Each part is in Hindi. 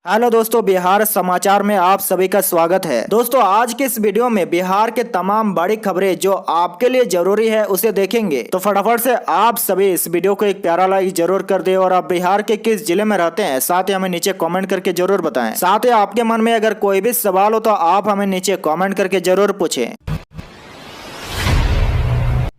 हेलो दोस्तों, बिहार समाचार में आप सभी का स्वागत है। दोस्तों, आज के इस वीडियो में बिहार के तमाम बड़ी खबरें जो आपके लिए जरूरी है उसे देखेंगे। तो फटाफट से आप सभी इस वीडियो को एक प्यारा लाइक जरूर कर दे और आप बिहार के किस जिले में रहते हैं साथ ही हमें नीचे कमेंट करके जरूर बताएं। साथ ही आपके मन में अगर कोई भी सवाल हो तो आप हमें नीचे कमेंट करके जरूर पूछें।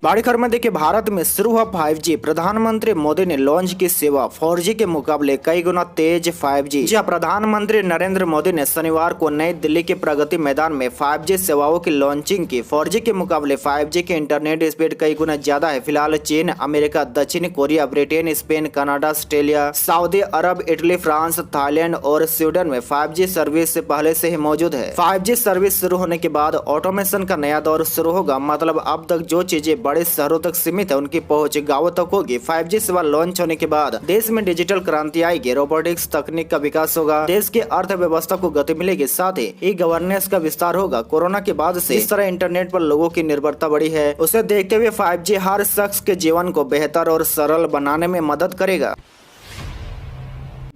बड़ी खबर में देखिए, भारत में शुरू हुआ 5G। प्रधानमंत्री मोदी ने लॉन्च की सेवा 4G के मुकाबले कई गुना तेज 5G। जी, प्रधानमंत्री नरेंद्र मोदी ने शनिवार को नई दिल्ली के प्रगति मैदान में 5G सेवाओं की लॉन्चिंग की। 4G के मुकाबले 5G के इंटरनेट स्पीड कई गुना ज्यादा है। फिलहाल चीन, अमेरिका, दक्षिण Korea, Britain, Spain, Canada, Australia, Saudi Arab, Italy, France, Thailand और स्वीडन में 5G सर्विस से पहले से ही मौजूद है। 5G सर्विस शुरू होने के बाद ऑटोमेशन का नया दौर शुरू होगा। मतलब अब तक जो चीजें बड़े शहरों तक सीमित है उनकी पहुंच गांवों तक होगी। 5G सेवा लॉन्च होने के बाद देश में डिजिटल क्रांति आएगी, रोबोटिक्स तकनीक का विकास होगा, देश की अर्थव्यवस्था को गति मिलेगी, साथ ही ई गवर्नेंस का विस्तार होगा। कोरोना के बाद से इस तरह इंटरनेट पर लोगों की निर्भरता बढ़ी है, उसे देखते हुए 5G हर शख्स के जीवन को बेहतर और सरल बनाने में मदद करेगा।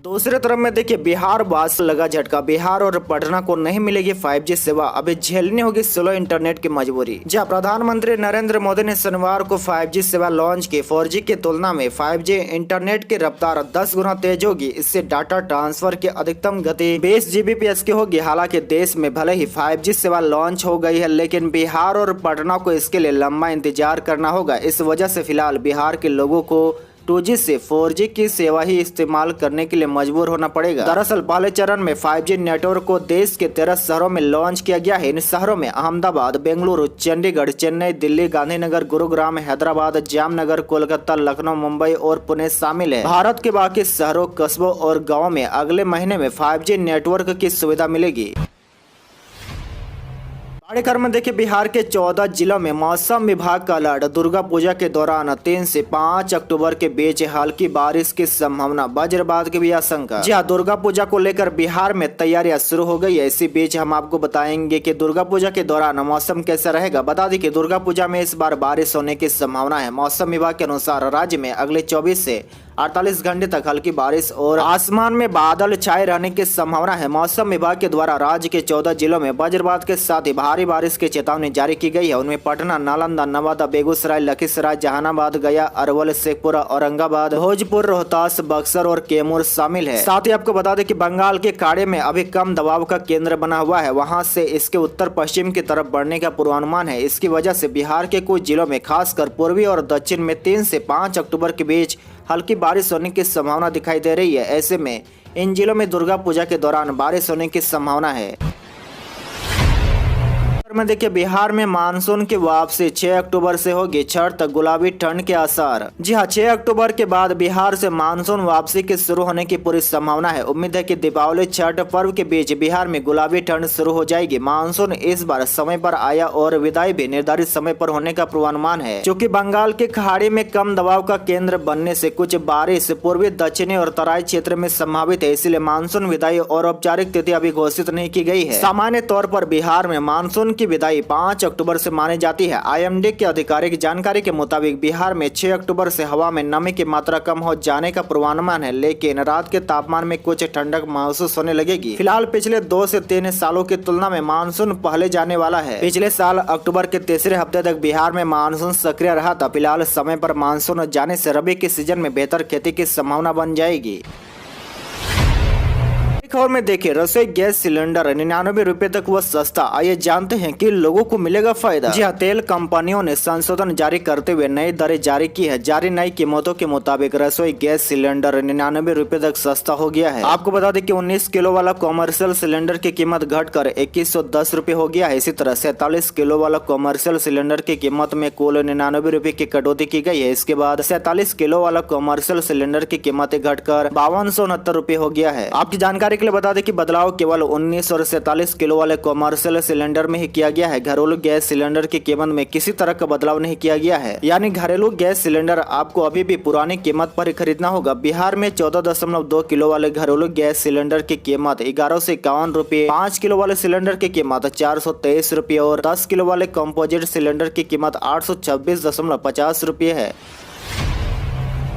दूसरी तरफ में देखिए, बिहार वासी लगा झटका। बिहार और पटना को नहीं मिलेगी 5G सेवा, अभी झेलनी होगी स्लो इंटरनेट की मजबूरी। जहां प्रधानमंत्री नरेंद्र मोदी ने शनिवार को 5G सेवा लॉन्च की। 4G की तुलना में 5G इंटरनेट की रफ्तार 10 गुना तेज होगी। इससे डाटा ट्रांसफर की अधिकतम गति 20 Gbps की होगी। हालांकि देश में भले ही 5G सेवा लॉन्च हो गई है, लेकिन बिहार और पटना को इसके लिए लंबा इंतजार करना होगा। इस वजह से फिलहाल बिहार के लोगों को 2G से 4G की सेवा ही इस्तेमाल करने के लिए मजबूर होना पड़ेगा। दरअसल पहले चरण में 5G नेटवर्क को देश के 13 शहरों में लॉन्च किया गया है। इन शहरों में अहमदाबाद, बेंगलुरु, चंडीगढ़, चेन्नई, दिल्ली, गांधीनगर, गुरुग्राम, हैदराबाद, जामनगर, कोलकाता, लखनऊ, मुंबई और पुणे शामिल है। भारत के बाकी शहरों, कस्बों और गाँव में अगले महीने में 5G नेटवर्क की सुविधा मिलेगी। बड़ी खबर में देखिए, बिहार के 14 जिलों में मौसम विभाग का अलर्ट। दुर्गा पूजा के दौरान 3 से 5 अक्टूबर के बीच हल्की बारिश की संभावना, वज्रपात की भी आशंका। जी हाँ, दुर्गा पूजा को लेकर बिहार में तैयारियां शुरू हो गई है। इसी बीच हम आपको बताएंगे कि दुर्गा पूजा के दौरान मौसम कैसा रहेगा। बता दें कि दुर्गा पूजा में इस बार बारिश होने की संभावना है। मौसम विभाग के अनुसार राज्य में अगले 24 से 48 घंटे तक हल्की बारिश और आसमान में बादल छाए रहने की संभावना है। मौसम विभाग के द्वारा राज्य के 14 जिलों में वज्रपात के साथ ही भारी बारिश की चेतावनी जारी की गई है। उनमें पटना, नालंदा, नवादा, बेगूसराय, लखीसराय, जहानाबाद, गया, अरवल, शेखपुरा, औरंगाबाद, भोजपुर, रोहतास, बक्सर और कैमूर शामिल है। साथ ही आपको बता दें कि बंगाल के खाड़ी में अभी कम दबाव का केंद्र बना हुआ है, वहां से इसके उत्तर पश्चिम की तरफ बढ़ने का पूर्वानुमान है। इसकी वजह से बिहार के कुछ जिलों में खासकर पूर्वी और दक्षिण में 3 से 5 अक्टूबर के बीच हल्की बारिश होने की संभावना दिखाई दे रही है। ऐसे में इन जिलों में दुर्गा पूजा के दौरान बारिश होने की संभावना है। में देखिए, बिहार में मानसून की वापसी 6 अक्टूबर से होगी। छठ तक गुलाबी ठंड के आसार। जी हाँ, 6 अक्टूबर के बाद बिहार से मानसून वापसी के शुरू होने की पूरी संभावना है। उम्मीद है कि दीपावली छठ पर्व के बीच बिहार में गुलाबी ठंड शुरू हो जाएगी। मानसून इस बार समय पर आया और विदाई भी निर्धारित समय पर होने का पूर्वानुमान है। क्योंकि बंगाल की खाड़ी में कम दबाव का केंद्र बनने से कुछ बारिश पूर्वी, दक्षिणी और तराई क्षेत्र में संभावित है। इसलिए मानसून विदाई और औपचारिक तिथि अभी घोषित नहीं की गई है। सामान्य तौर पर बिहार में मानसून की विदाई 5 अक्टूबर से मानी जाती है। IMD की आधिकारिक जानकारी के मुताबिक बिहार में 6 अक्टूबर से हवा में नमी की मात्रा कम हो जाने का पूर्वानुमान है, लेकिन रात के तापमान में कुछ ठंडक महसूस होने लगेगी। फिलहाल पिछले 2 से 3 सालों की तुलना में मानसून पहले जाने वाला है। पिछले साल अक्टूबर के तीसरे हफ्ते तक बिहार में मानसून सक्रिय रहा था। फिलहाल समय पर मानसून जाने से रबी के सीजन में बेहतर खेती की संभावना बन जाएगी। खबर में देखिए, रसोई गैस सिलेंडर 99 रुपए तक वह सस्ता। आइए जानते हैं कि लोगों को मिलेगा फायदा। जी हाँ, तेल कंपनियों ने संशोधन जारी करते हुए नई दरें जारी की है। जारी नई कीमतों के मुताबिक रसोई गैस सिलेंडर 99 रुपए तक सस्ता हो गया है। आपको बता दें कि 19 किलो वाला कॉमर्शियल सिलेंडर की कीमत घटकर 2110 रुपए हो गया है। इसी तरह 47 किलो वाला कॉमर्शियल सिलेंडर की कीमत में कुल 99 रुपए की कटौती की गई है। इसके बाद 47 किलो वाला कॉमर्शियल सिलेंडर की कीमत घटकर 5269 रुपए हो गया है। आपकी जानकारी के लिए बता दें कि बदलाव केवल 19 और 47 किलो वाले कॉमर्शियल सिलेंडर में ही किया गया है। घरेलू गैस सिलेंडर की कीमत में किसी तरह का बदलाव नहीं किया गया है। यानी घरेलू गैस सिलेंडर आपको अभी भी पुरानी कीमत पर ही खरीदना होगा। बिहार में 14.2 किलो वाले घरेलू गैस सिलेंडर की कीमत 11 से 51 रुपए, 5 किलो वाले सिलेंडर की कीमत 423 रुपए और 10 किलो वाले कंपोजिट सिलेंडर की कीमत 826.50 रुपए है।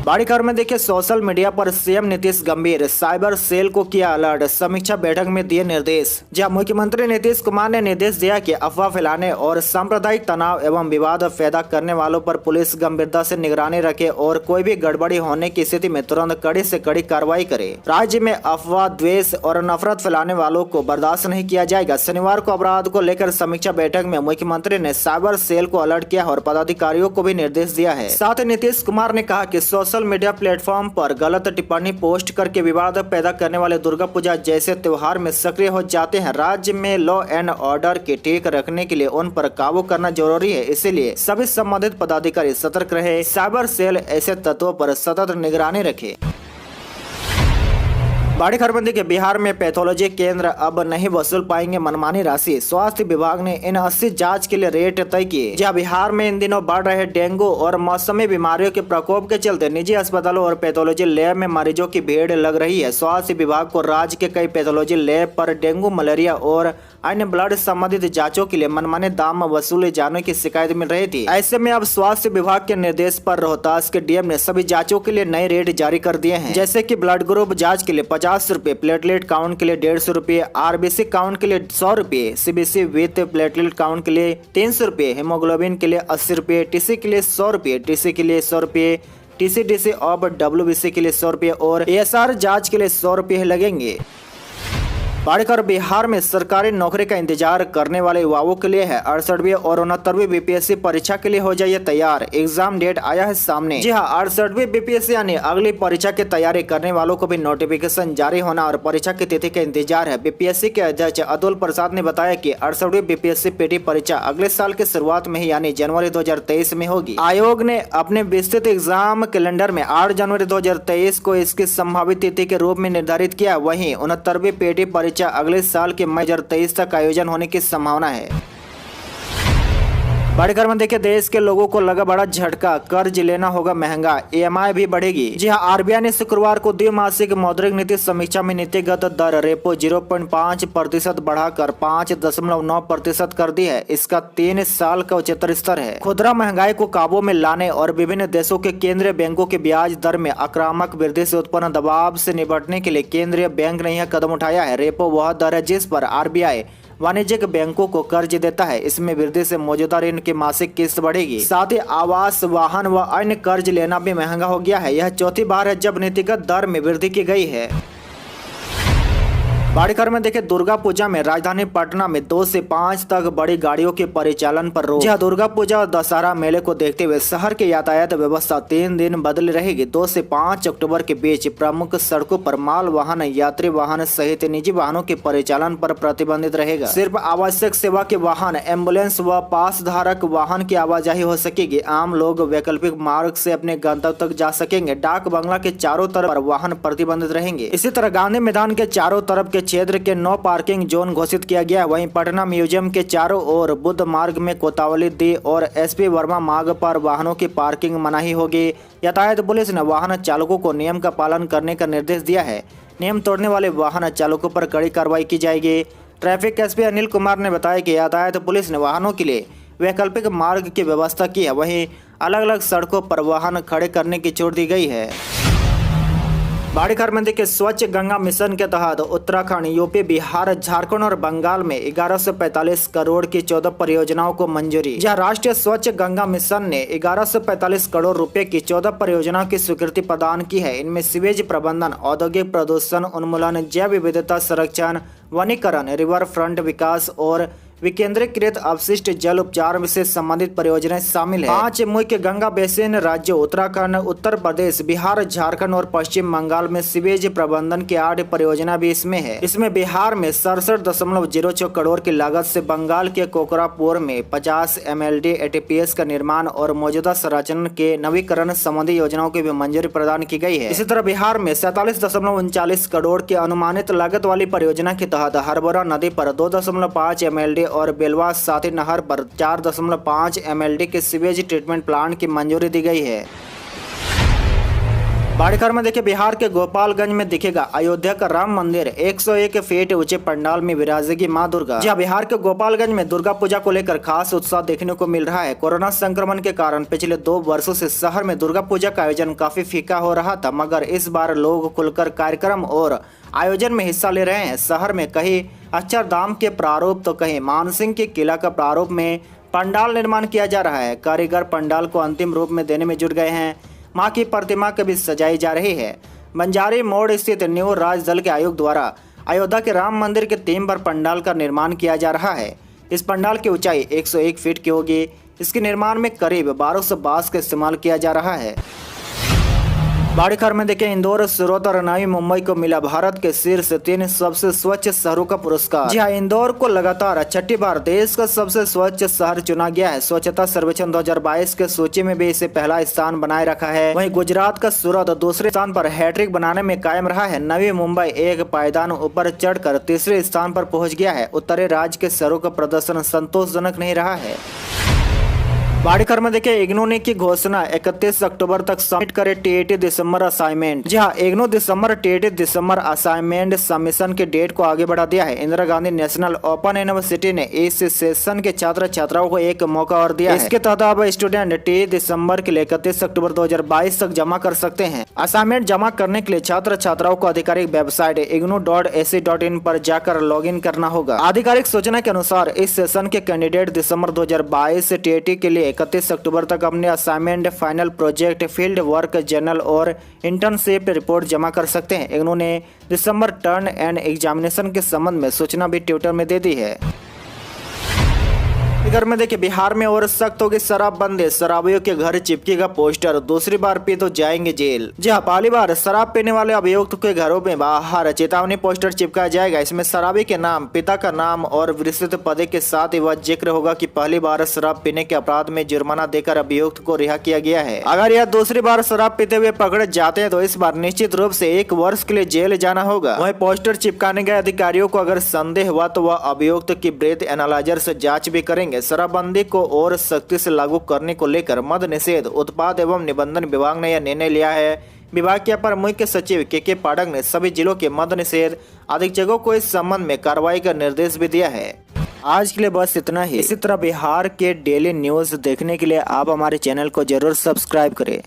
बड़ी खबर में देखिए, सोशल मीडिया पर सीएम नीतीश गंभीर, साइबर सेल को किया अलर्ट, समीक्षा बैठक में दिए निर्देश। जहां मुख्यमंत्री नीतीश कुमार ने निर्देश दिया कि अफवाह फैलाने और सांप्रदायिक तनाव एवं विवाद पैदा करने वालों पर पुलिस गंभीरता से निगरानी रखे और कोई भी गड़बड़ी होने की स्थिति में तुरंत कड़ी से कड़ी कार्रवाई करे। राज्य में अफवाह, द्वेष और नफरत फैलाने वालों को बर्दाश्त नहीं किया जाएगा। शनिवार को अपराध को लेकर समीक्षा बैठक में मुख्यमंत्री ने साइबर सेल को अलर्ट किया और पदाधिकारियों को भी निर्देश दिया है। साथ ही नीतीश कुमार ने कहा कि सोशल मीडिया प्लेटफॉर्म पर गलत टिप्पणी पोस्ट करके विवाद पैदा करने वाले दुर्गा पूजा जैसे त्योहार में सक्रिय हो जाते हैं। राज्य में लॉ एंड ऑर्डर के ठीक रखने के लिए उन पर काबू करना जरूरी है, इसलिए सभी संबंधित पदाधिकारी सतर्क रहे। साइबर सेल ऐसे तत्वों पर सतत निगरानी रखे। बड़ी खबर देखिए, बिहार में पैथोलॉजी केंद्र अब नहीं वसूल पाएंगे मनमानी राशि। स्वास्थ्य विभाग ने इन 80 जांच के लिए रेट तय किए। जहां बिहार में इन दिनों बढ़ रहे डेंगू और मौसमी बीमारियों के प्रकोप के चलते निजी अस्पतालों और पैथोलॉजी लैब में मरीजों की भीड़ लग रही है। स्वास्थ्य विभाग को राज्य के कई पैथोलॉजी लैब पर डेंगू, मलेरिया और अन्य ब्लड संबंधित जांचों के लिए मनमाने दाम वसूले जाने की शिकायत मिल रही थी। ऐसे में अब स्वास्थ्य विभाग के निर्देश पर रोहतास के डीएम ने सभी जांचों के लिए नए रेट जारी कर दिए हैं। जैसे कि ब्लड ग्रुप जांच के लिए 50 रुपए, प्लेटलेट काउंट के लिए 150 रुपए, आरबीसी काउंट के लिए 100 रुपए, सीबीसी विथ प्लेटलेट काउंट के लिए 300 रुपए, हेमोग्लोबिन के लिए 80 रुपए, टीसी के लिए 100 रुपए, टीसी के लिए 100 रुपए, टीसी और डब्ल्यूबीसी के लिए 100 रुपए और एएसआर जांच के लिए 100 रुपए लगेंगे। बढ़कर बिहार में सरकारी नौकरी का इंतजार करने वाले युवाओं के लिए है। 68वीं और 69वीं बीपीएससी परीक्षा के लिए हो जाइए तैयार। एग्जाम डेट आया है सामने। जी हाँ, 68वीं बीपीएससी यानी अगली परीक्षा की तैयारी करने वालों को भी नोटिफिकेशन जारी होना और परीक्षा की तिथि का इंतजार है। बीपीएससी के अध्यक्ष अतुल प्रसाद ने बताया कि 68वीं बीपीएससी पीटी परीक्षा अगले साल की शुरुआत में ही यानी जनवरी 2023 में होगी। आयोग ने अपने विस्तृत एग्जाम कैलेंडर में 8 जनवरी 2023 को इसकी संभावित तिथि के रूप में निर्धारित किया। वहीं 69वीं पीटी परीक्षा अगले साल के मई 2023 तक आयोजन होने की संभावना है। बड़ी खबर में देखिए, देश के लोगों को लगा बड़ा झटका, कर्ज लेना होगा महंगा, ईएमआई भी बढ़ेगी। जी हां, आरबीआई ने शुक्रवार को द्विमासिक मौद्रिक नीति समीक्षा में नीतिगत दर रेपो 0.5% बढ़ाकर 5.9% कर दी है। इसका 3 साल का उच्चतर स्तर है। खुदरा महंगाई को काबू में लाने और विभिन्न देशों के केंद्रीय बैंकों के ब्याज दर में आक्रामक वृद्धि से उत्पन्न दबाव से निपटने के लिए केंद्रीय बैंक ने यह कदम उठाया है। रेपो वह दर है जिस पर आरबीआई वाणिज्यिक बैंकों को कर्ज देता है। इसमें वृद्धि से मौजूदा ऋण की मासिक किस्त बढ़ेगी। साथ ही आवास, वाहन व अन्य कर्ज लेना भी महंगा हो गया है। यह चौथी बार है जब नीतिगत दर में वृद्धि की गई है। बड़ी खबर में देखिए, दुर्गा पूजा में राजधानी पटना में 2 से 5 तक बड़ी गाड़ियों के परिचालन पर रोक। जहां दुर्गा पूजा और दशहरा मेले को देखते हुए शहर की यातायात व्यवस्था 3 दिन बदली रहेगी। 2 से 5 अक्टूबर के बीच प्रमुख सड़कों पर माल वाहन, यात्री वाहन सहित निजी वाहनों के परिचालन पर प्रतिबंधित रहेगा। सिर्फ आवश्यक सेवा के वाहन, एम्बुलेंस व पास धारक वाहन की आवाजाही हो सकेगी। आम लोग वैकल्पिक मार्ग से अपने गंतव्य तक जा सकेंगे। डाक बंगला के चारों तरफ वाहन प्रतिबंधित रहेंगे। इसी तरह गांधी मैदान के चारों तरफ के क्षेत्र के 9 पार्किंग जोन घोषित किया गया है। वहीं पटना म्यूजियम के चारों ओर, बुद्ध मार्ग में कोतवाली दी और एसपी वर्मा मार्ग पर वाहनों की पार्किंग मनाही होगी। यातायात पुलिस ने वाहन चालकों को नियम का पालन करने का निर्देश दिया है। नियम तोड़ने वाले वाहन चालकों पर कड़ी कार्रवाई की जाएगी। ट्रैफिक एसपी अनिल कुमार ने बताया कि यातायात पुलिस ने वाहनों के लिए वैकल्पिक मार्ग की व्यवस्था की है। वहीं अलग अलग सड़कों पर वाहन खड़े करने की छूट दी गई है। बड़ी खबर में देखिए, स्वच्छ गंगा मिशन के तहत उत्तराखंड, यूपी, बिहार, झारखंड और बंगाल में 1145 करोड़ की 14 परियोजनाओं को मंजूरी। जहां राष्ट्रीय स्वच्छ गंगा मिशन ने 1145 करोड़ रुपए की 14 परियोजनाओं की स्वीकृति प्रदान की है। इनमें सीवेज प्रबंधन, औद्योगिक प्रदूषण उन्मूलन, जैव विविधता संरक्षण, वनीकरण, रिवर फ्रंट विकास और विकेंद्रीकृत अपशिष्ट जल उपचार से संबंधित परियोजनाएं शामिल है। 5 मुख्य गंगा बेसिन राज्यों उत्तराखंड, उत्तर प्रदेश, बिहार, झारखंड और पश्चिम बंगाल में सीवेज प्रबंधन की 8 परियोजना भी इसमें है। इसमें बिहार में 67.06 करोड़ की लागत से बंगाल के कोकरापुर में 50 MLD ATPS का निर्माण और मौजूदा संरचना के नवीकरण संबंधी योजनाओं की भी मंजूरी प्रदान की गई है। इसी तरह बिहार में 47.39 करोड़ की अनुमानित लागत वाली परियोजना के तहत हरबोरा नदी पर 2.5 MLD और बेलवा साथी नहर पर 4.5 MLD के सीवेज ट्रीटमेंट प्लांट की मंजूरी दी गई है। बड़ी खबर में देखिए, बिहार के गोपालगंज में दिखेगा अयोध्या का राम मंदिर। 101 फीट ऊंचे पंडाल में विराजेगी मां दुर्गा। जी बिहार के गोपालगंज में दुर्गा पूजा को लेकर खास उत्साह देखने को मिल रहा है। कोरोना संक्रमण के कारण पिछले 2 वर्षों से शहर में दुर्गा पूजा का आयोजन काफी फीका हो रहा था, मगर इस बार लोग खुलकर कार्यक्रम और आयोजन में हिस्सा ले रहे हैं। शहर में कहीं अक्षरधाम के प्रारूप तो कहीं मानसिंह के किला का प्रारूप में पंडाल निर्माण किया जा रहा है। कारीगर पंडाल को अंतिम रूप में देने में जुट गए हैं। मां की प्रतिमा कभी सजाई जा रही है। बंजारी मोड़ स्थित न्यू राज दल के आयोग द्वारा अयोध्या के राम मंदिर के थीम पर पंडाल का निर्माण किया जा रहा है। इस पंडाल की ऊंचाई 101 फीट की होगी। इसके निर्माण में करीब 1200 बांस का इस्तेमाल किया जा रहा है। बड़ी खबर में देखें, इंदौर, सूरत और नवी मुंबई को मिला भारत के शीर्ष 3 सबसे स्वच्छ शहरों का पुरस्कार। जी हाँ, इंदौर को लगातार 6ठी बार देश का सबसे स्वच्छ शहर चुना गया है। स्वच्छता सर्वेक्षण 2022 के सूची में भी इसे पहला स्थान बनाए रखा है। वहीं गुजरात का सूरत दूसरे स्थान पर हैट्रिक बनाने में कायम रहा है। नवी मुंबई एक पायदान ऊपर चढ़कर तीसरे स्थान पर पहुंच गया है। उत्तरी राज्य के शहरों का प्रदर्शन संतोषजनक नहीं रहा है। बड़ी खबर में देखिए, इग्नू ने की घोषणा 31 अक्टूबर तक सबमिट करे टीईटी दिसंबर असाइनमेंट। जी हाँ, इग्नू दिसंबर टीईटी दिसंबर असाइनमेंट सबमिशन के डेट को आगे बढ़ा दिया है। Indira Gandhi national open university ने इस सेशन के छात्र छात्राओं को एक मौका और दिया है। इसके तहत अब स्टूडेंट टी दिसंबर के लिए 31 अक्टूबर 2022 तक जमा कर सकते हैं। असाइनमेंट जमा करने के लिए छात्र छात्राओं को आधिकारिक वेबसाइट ignu.ac.in पर जाकर लॉग इन करना होगा। आधिकारिक सूचना के अनुसार इस सेशन के कैंडिडेट दिसंबर 2022 से टीईटी के लिए 31 अक्टूबर तक अपने assignment, final project, field work, journal और इंटर्नशिप रिपोर्ट जमा कर सकते हैं। इग्नू ने दिसंबर टर्न एंड एग्जामिनेशन के संबंध में सूचना भी ट्विटर में दे दी है। घर में देखिए, बिहार में और सख्त होगी शराबबंदी। शराबियों के घर चिपकेगा पोस्टर, दूसरी बार पी तो जाएंगे जेल। जी हाँ, पहली बार शराब पीने वाले अभियुक्त के घरों में बाहर चेतावनी पोस्टर चिपकाया जाएगा। इसमें शराबी के नाम, पिता का नाम और विस्तृत पदे के साथ वह जिक्र होगा कि पहली बार शराब पीने के अपराध में जुर्माना देकर अभियुक्त को रिहा किया गया है। अगर यह दूसरी बार शराब पीते हुए पकड़े जाते हैं तो इस बार निश्चित रूप से 1 वर्ष के लिए जेल जाना होगा। वहीं पोस्टर चिपकाने गए अधिकारियों को अगर संदेह हुआ तो वह अभियुक्त की ब्रेथ एनालाइजर से जाँच भी करेंगे। शराबबंदी को और सख्ती से लागू करने को लेकर मद्य निषेध, उत्पाद एवं निबंधन विभाग ने यह निर्णय लिया है। विभाग के अपर मुख्य सचिव के पाठक ने सभी जिलों के मद्य निषेध अधीक्षकों को इस संबंध में कार्रवाई का निर्देश भी दिया है। आज के लिए बस इतना ही। इसी तरह बिहार के डेली न्यूज देखने के लिए आप हमारे चैनल को जरूर सब्सक्राइब करें।